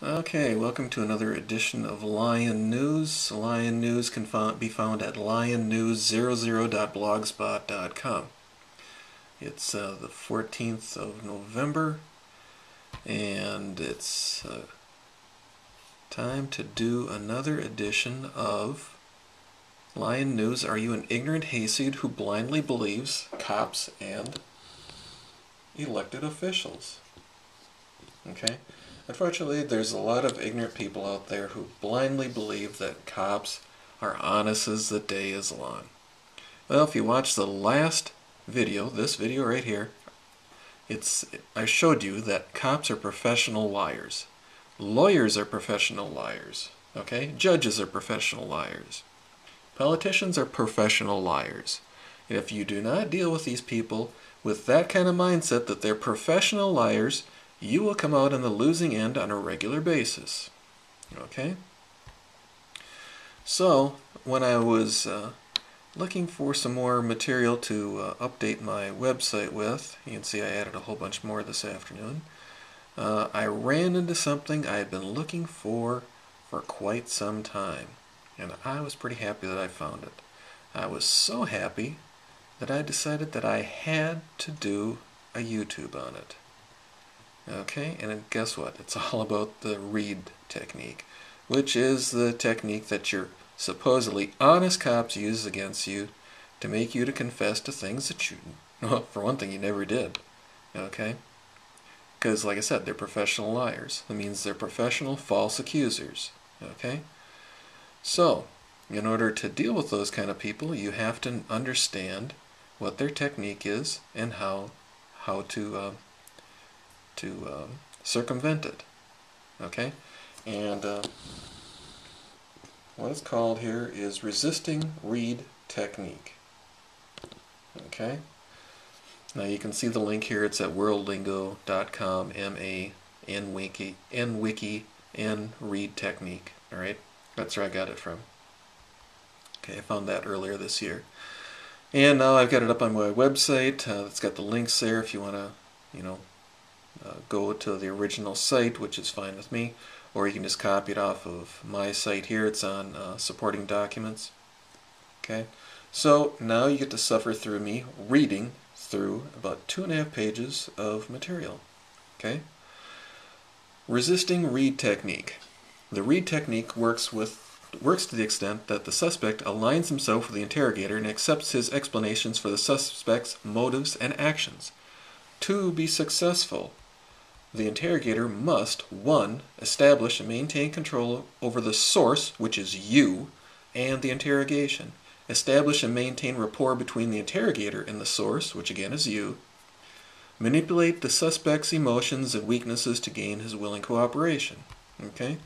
Okay, welcome to another edition of Lion News. Lion News can be found at lionnews00.blogspot.com. It's the 14th of November, and it's time to do another edition of Lion News. Are you an ignorant hayseed who blindly believes cops and elected officials? Okay? Unfortunately, there's a lot of ignorant people out there who blindly believe that cops are honest as the day is long. Well, if you watch the last video, this video right here, I showed you that cops are professional liars. Lawyers are professional liars. Okay? Judges are professional liars. Politicians are professional liars. And if you do not deal with these people with that kind of mindset that they're professional liars, you will come out on the losing end on a regular basis. Okay? So, when I was looking for some more material to update my website with, you can see I added a whole bunch more this afternoon, I ran into something I had been looking for quite some time. And I was pretty happy that I found it. I was so happy that I decided that I had to do a YouTube on it. Okay, and guess what? It's all about the read technique, which is the technique that your supposedly honest cops use against you to make you to confess to things that you, well, for one thing, you never did. Okay? Because, like I said, they're professional liars. That means they're professional false accusers. Okay? So, in order to deal with those kind of people, you have to understand what their technique is and how to circumvent it. Okay? And what it's called here is resisting read technique. Okay? Now you can see the link here. It's at worldlingo.com, M-A-N-wiki, N-wiki, N-read technique. Alright? That's where I got it from. Okay, I found that earlier this year. And now I've got it up on my website. It's got the links there if you want to, go to the original site, which is fine with me, or you can just copy it off of my site here. It's on supporting documents. Okay, so now you get to suffer through me reading through about 2.5 pages of material. Okay, resisting read technique. The read technique works to the extent that the suspect aligns himself with the interrogator and accepts his explanations for the suspect's motives and actions. To be successful, the interrogator must 1. Establish and maintain control over the source, which is you, and the interrogation. Establish and maintain rapport between the interrogator and the source, which again is you. Manipulate the suspect's emotions and weaknesses to gain his willing cooperation. Okay?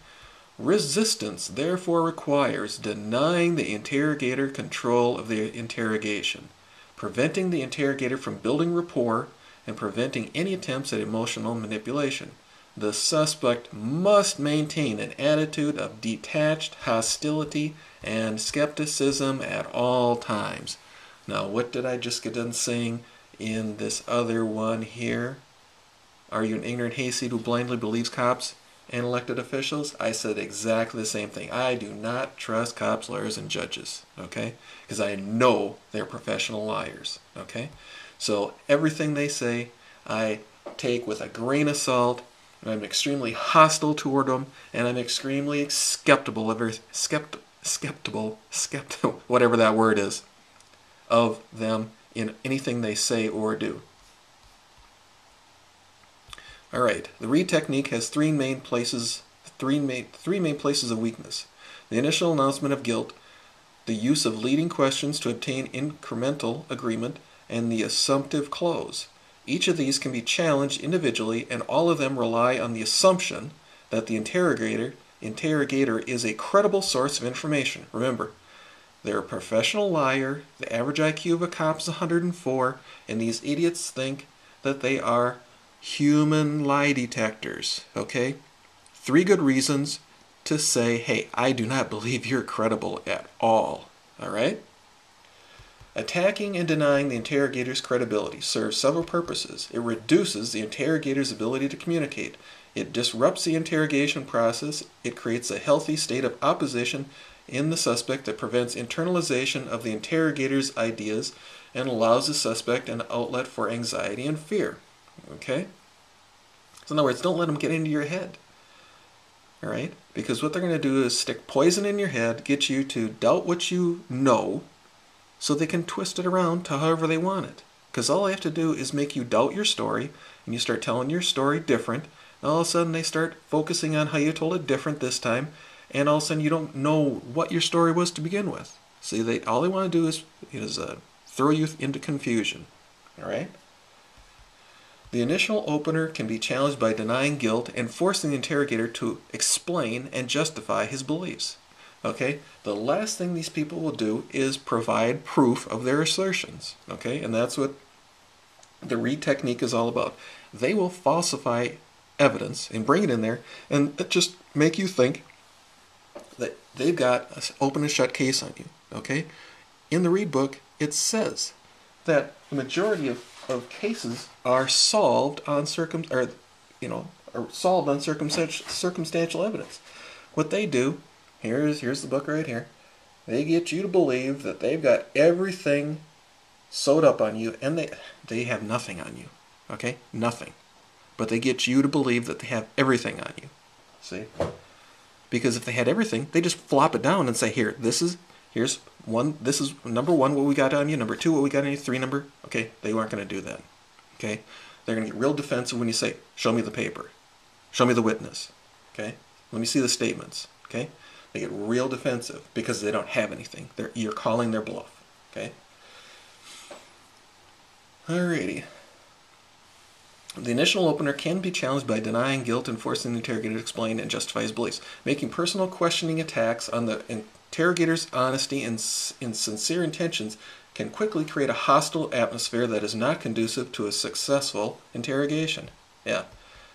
Resistance therefore requires denying the interrogator control of the interrogation, preventing the interrogator from building rapport, and preventing any attempts at emotional manipulation. The suspect must maintain an attitude of detached hostility and skepticism at all times. Now, what did I just get done saying in this other one here? Are you an ignorant hayseed who blindly believes cops and elected officials? I said exactly the same thing. I do not trust cops, lawyers, and judges, okay? Because I know they're professional liars, okay? So everything they say, I take with a grain of salt, and I'm extremely hostile toward them, and I'm extremely skeptical, whatever that word is, of them in anything they say or do. All right, the read technique has three main places of weakness: the initial announcement of guilt, the use of leading questions to obtain incremental agreement, and the assumptive close. Each of these can be challenged individually, and all of them rely on the assumption that the interrogator is a credible source of information. Remember, they're a professional liar, the average IQ of a cop is 104, and these idiots think that they are human lie detectors, okay? 3 good reasons to say, hey, I do not believe you're credible at all, all right? Attacking and denying the interrogator's credibility serves several purposes. It reduces the interrogator's ability to communicate. It disrupts the interrogation process. It creates a healthy state of opposition in the suspect that prevents internalization of the interrogator's ideas and allows the suspect an outlet for anxiety and fear. Okay? So in other words, don't let them get into your head. All right? Because what they're going to do is stick poison in your head, get you to doubt what you know, so they can twist it around to however they want it. Because all they have to do is make you doubt your story, and you start telling your story different, and all of a sudden they start focusing on how you told it different this time, and all of a sudden you don't know what your story was to begin with. See, all they want to do is throw you into confusion. All right? The initial opener can be challenged by denying guilt and forcing the interrogator to explain and justify his beliefs. Okay? The last thing these people will do is provide proof of their assertions. Okay? And that's what the Reed technique is all about. They will falsify evidence and bring it in there and just make you think that they've got an open and shut case on you. Okay? In the Reed book, it says that the majority of cases are solved on circumstantial evidence. What they do, here's the book right here. They get you to believe that they've got everything sewed up on you, and they have nothing on you. Okay? Nothing. But they get you to believe that they have everything on you. See? Because if they had everything, they just flop it down and say, here's one, this is number one, what we got on you, number two, what we got on you, three, number, okay, they weren't going to do that, okay? They're going to get real defensive when you say, show me the paper, show me the witness, okay? Let me see the statements, okay? They get real defensive because they don't have anything. You're calling their bluff, okay? Alrighty. The initial opener can be challenged by denying guilt and forcing the interrogator to explain and justify his beliefs. Making personal questioning attacks on the interrogator's honesty and sincere intentions can quickly create a hostile atmosphere that is not conducive to a successful interrogation. Yeah.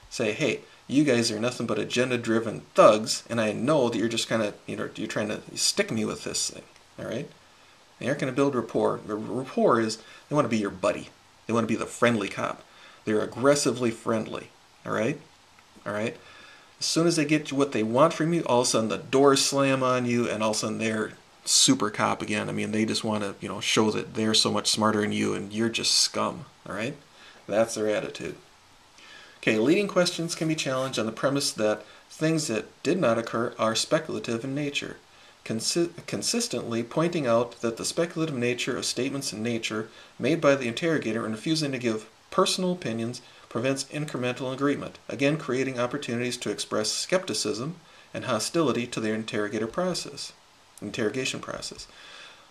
Say, hey, you guys are nothing but agenda-driven thugs, and I know that you're just kind of, you're trying to stick me with this thing. All right? They aren't going to build rapport. The rapport is they want to be your buddy. They want to be the friendly cop. They're aggressively friendly. All right? All right? As soon as they get what they want from you, all of a sudden the doors slam on you, and all of a sudden they're super cop again. I mean, they just want to, show that they're so much smarter than you, and you're just scum. All right? That's their attitude. Okay, leading questions can be challenged on the premise that things that did not occur are speculative in nature. Consistently pointing out that the speculative nature of statements in nature made by the interrogator and refusing to give personal opinions prevents incremental agreement, again creating opportunities to express skepticism and hostility to their interrogation process.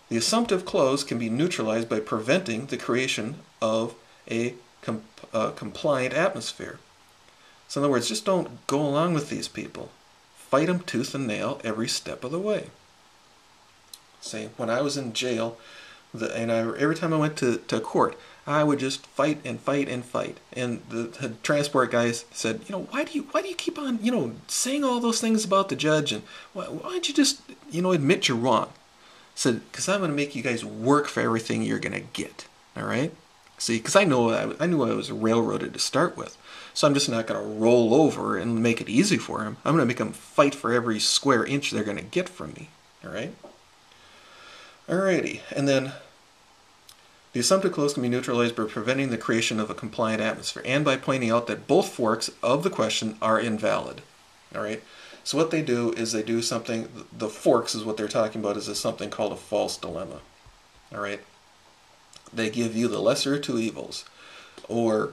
The assumptive close can be neutralized by preventing the creation of a compliant atmosphere. So in other words, just don't go along with these people. Fight them tooth and nail every step of the way. Say, when I was in jail, every time I went to court, I would just fight and fight and fight. And the transport guys said, why do you keep on, saying all those things about the judge? And why don't you just, admit you're wrong? I said, because I'm going to make you guys work for everything you're going to get. All right? See, because I knew I was railroaded to start with. So I'm just not going to roll over and make it easy for them. I'm going to make them fight for every square inch they're going to get from me. All right? Alrighty. And then the assumptive close can be neutralized by preventing the creation of a compliant atmosphere and by pointing out that both forks of the question are invalid. All right? So what they do is they do something, the forks is what they're talking about, is something called a false dilemma. All right? They give you the lesser of two evils. Or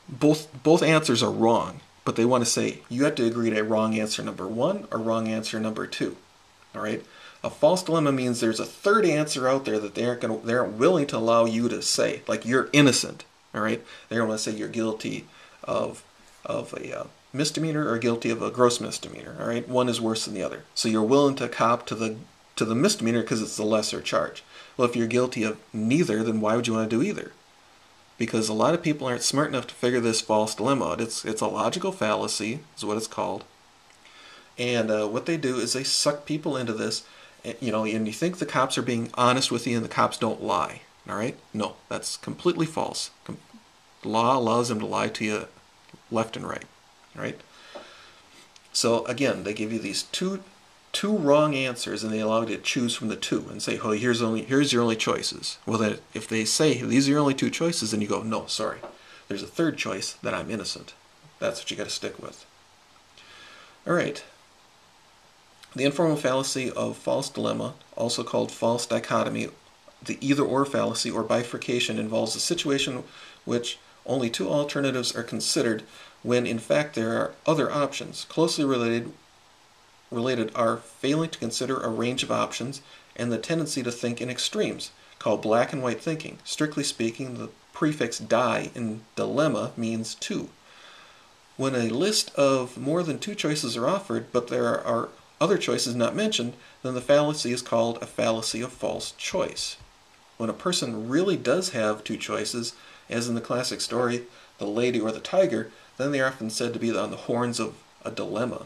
both answers are wrong, but they want to say you have to agree to wrong answer number one or wrong answer number two. All right? A false dilemma means there's a third answer out there that they aren't willing to allow you to say, like you're innocent. All right? They don't want to say you're guilty of a misdemeanor or guilty of a gross misdemeanor. All right? One is worse than the other. So you're willing to cop to the misdemeanor because it's the lesser charge. Well, if you're guilty of neither, then why would you want to do either? Because a lot of people aren't smart enough to figure this false dilemma out. It's a logical fallacy, is what it's called. And what they do is they suck people into this, And you think the cops are being honest with you and the cops don't lie. All right? No, that's completely false. The law allows them to lie to you left and right. All right? So again, they give you these two wrong answers, and they allow you to choose from the two and say, "Oh, here's your only choices." Well, then if they say these are your only two choices, then you go, "No, sorry, there's a third choice that I'm innocent." That's what you got to stick with. All right. The informal fallacy of false dilemma, also called false dichotomy, the either-or fallacy or bifurcation, involves a situation which only two alternatives are considered when in fact there are other options. Closely related are failing to consider a range of options and the tendency to think in extremes, called black and white thinking. Strictly speaking, the prefix "die" in dilemma means two. When a list of more than two choices are offered, but there are other choices not mentioned, then the fallacy is called a fallacy of false choice. When a person really does have two choices, as in the classic story, the lady or the tiger, then they are often said to be on the horns of a dilemma.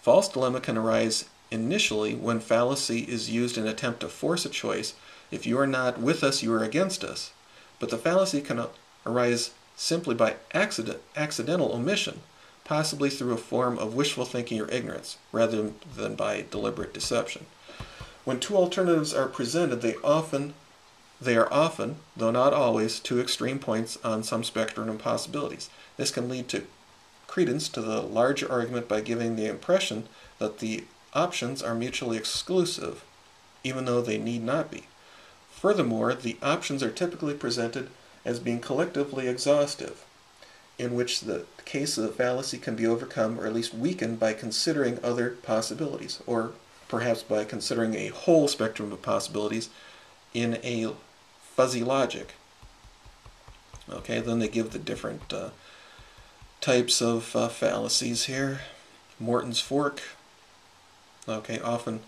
False dilemma can arise initially when fallacy is used in an attempt to force a choice. If you are not with us, you are against us. But the fallacy can arise simply by accidental omission, possibly through a form of wishful thinking or ignorance, rather than by deliberate deception. When two alternatives are presented, they are often, though not always, two extreme points on some spectrum of possibilities. This can lead to credence to the larger argument by giving the impression that the options are mutually exclusive, even though they need not be. Furthermore, the options are typically presented as being collectively exhaustive, in which the case of the fallacy can be overcome or at least weakened by considering other possibilities, or perhaps by considering a whole spectrum of possibilities in a fuzzy logic. Okay, then they give the different types of fallacies here. Morton's fork. Okay, often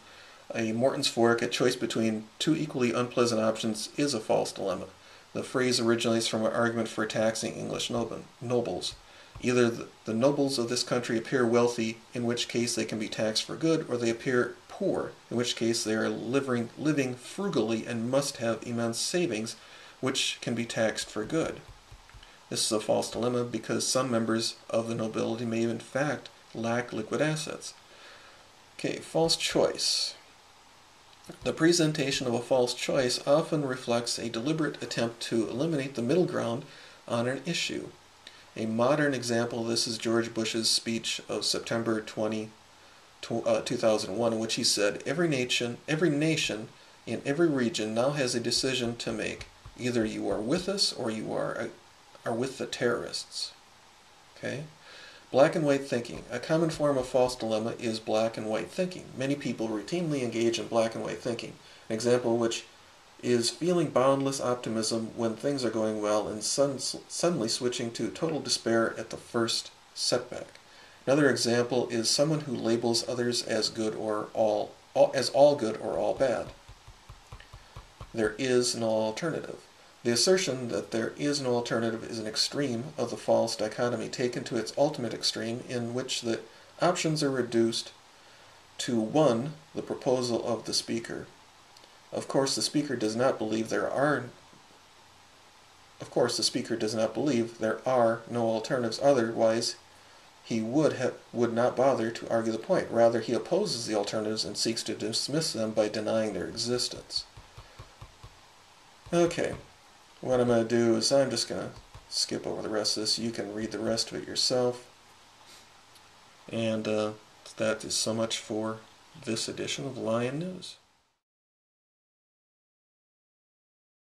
a Morton's fork, a choice between two equally unpleasant options, is a false dilemma. The phrase originates from an argument for taxing English nobles. Either the nobles of this country appear wealthy, in which case they can be taxed for good, or they appear poor, in which case they are living frugally and must have immense savings, which can be taxed for good. This is a false dilemma because some members of the nobility may in fact lack liquid assets. Okay, false choice. The presentation of a false choice often reflects a deliberate attempt to eliminate the middle ground on an issue. A modern example of this is George Bush's speech of September 2001, in which he said, every nation in every region now has a decision to make. Either you are with us or you are with the terrorists. Okay? Black and white thinking. A common form of false dilemma is black and white thinking. Many people routinely engage in black and white thinking. An example which is feeling boundless optimism when things are going well and suddenly switching to total despair at the first setback. Another example is someone who labels others as good or all good or all bad. There is no alternative. The assertion that there is no alternative is an extreme of the false dichotomy taken to its ultimate extreme, in which the options are reduced to one, the proposal of the speaker. Of course, the speaker does not believe there are no alternatives, otherwise he would not bother to argue the point. Rather, he opposes the alternatives and seeks to dismiss them by denying their existence. Okay. What I'm going to do is I'm just going to skip over the rest of this. You can read the rest of it yourself. And that is so much for this edition of Lion News.